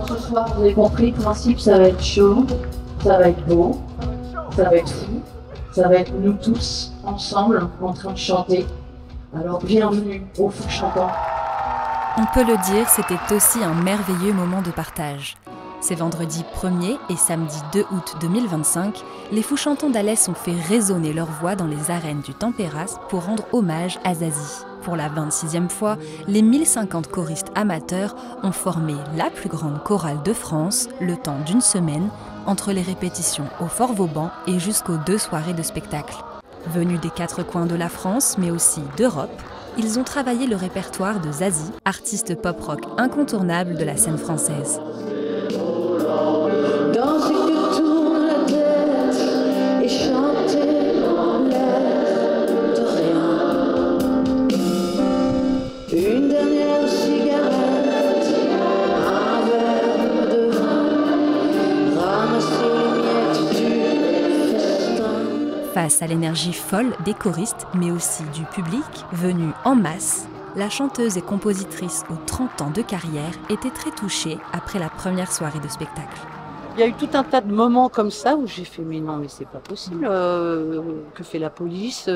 ce soir, vous avez compris le principe, ça va être chaud, ça va être beau, ça va être fou, ça va être nous tous, ensemble, en train de chanter. Alors bienvenue aux Fous Chantants. On peut le dire, c'était aussi un merveilleux moment de partage. Ces vendredis 1er et samedi 2 août 2025, les Fous Chantants d'Alès ont fait résonner leur voix dans les arènes du Tempéras pour rendre hommage à Zazie. Pour la 26e fois, les 1050 choristes amateurs ont formé la plus grande chorale de France le temps d'une semaine, entre les répétitions au Fort Vauban et jusqu'aux 2 soirées de spectacle. Venus des 4 coins de la France, mais aussi d'Europe, ils ont travaillé le répertoire de Zazie, artiste pop-rock incontournable de la scène française. Danser que tourne la tête et chanter l'air de rien. Une dernière cigarette, un verre de vin, ramasser les miettes du festin. Face à l'énergie folle des choristes, mais aussi du public, venu en masse, la chanteuse et compositrice aux 30 ans de carrière était très touchée après la première soirée de spectacle. Il y a eu tout un tas de moments comme ça où j'ai fait mais non mais c'est pas possible, que fait la police,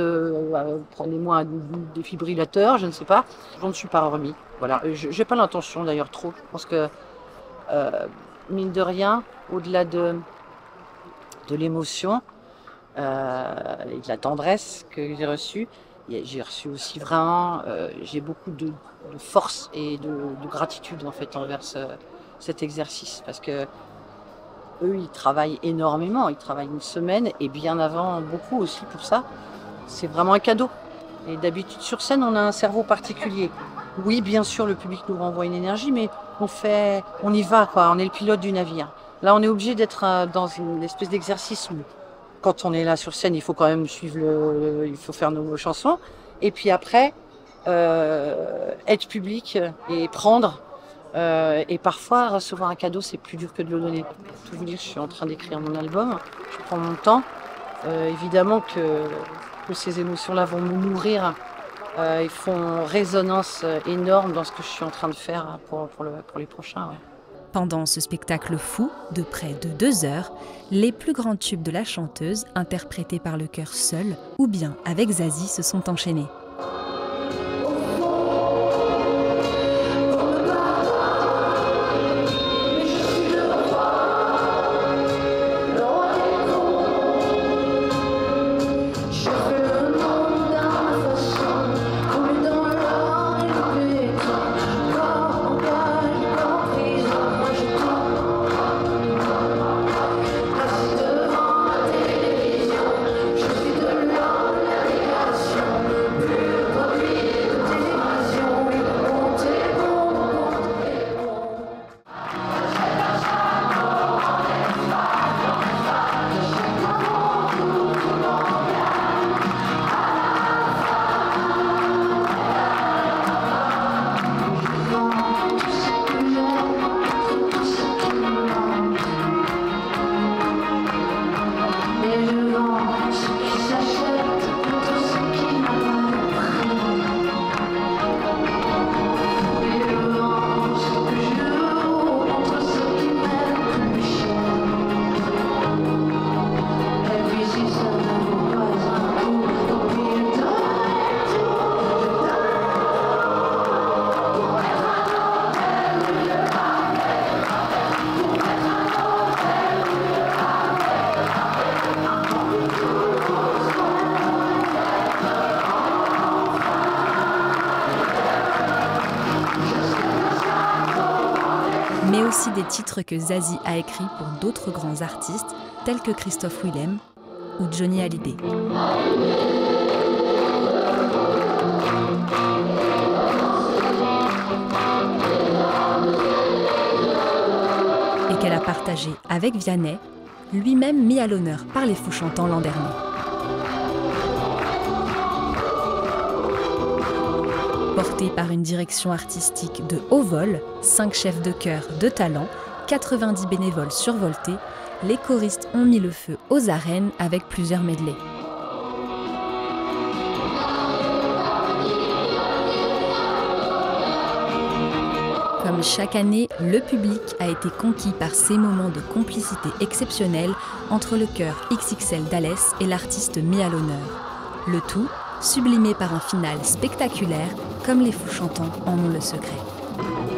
prenez-moi un défibrillateur, je ne sais pas. Je ne suis pas remis. Voilà, je n'ai pas l'intention d'ailleurs trop. Je pense que mine de rien, au-delà de l'émotion et de la tendresse que j'ai reçu aussi vraiment, j'ai beaucoup de force et de gratitude en fait envers cet exercice parce que eux, ils travaillent énormément, ils travaillent une semaine et bien avant beaucoup aussi pour ça. C'est vraiment un cadeau. Et d'habitude sur scène, on a un cerveau particulier. Oui, bien sûr, le public nous renvoie une énergie, mais on y va, quoi. On est le pilote du navire. Là, on est obligé d'être dans une espèce d'exercice où, quand on est là sur scène, il faut quand même suivre il faut faire nos chansons. Et puis après, être public et prendre. Et parfois, recevoir un cadeau, c'est plus dur que de le donner. Pour tout vous dire, je suis en train d'écrire mon album, je prends mon temps. Évidemment que ces émotions-là vont me nourrir. Ils font résonance énorme dans ce que je suis en train de faire pour les prochains. Ouais. Pendant ce spectacle fou, de près de 2 heures, les plus grands tubes de la chanteuse, interprétés par le chœur seul ou bien avec Zazie, se sont enchaînés. Mais aussi des titres que Zazie a écrits pour d'autres grands artistes, tels que Christophe Willem ou Johnny Hallyday. Et qu'elle a partagé avec Vianney, lui-même mis à l'honneur par les Fous Chantants l'an dernier. Porté par une direction artistique de haut vol, 5 chefs de chœur de talent, 90 bénévoles survoltés, les choristes ont mis le feu aux arènes avec plusieurs medleys. Comme chaque année, le public a été conquis par ces moments de complicité exceptionnelle entre le chœur XXL d'Alès et l'artiste mis à l'honneur. Le tout sublimé par un final spectaculaire, comme les Fous Chantants en ont le secret.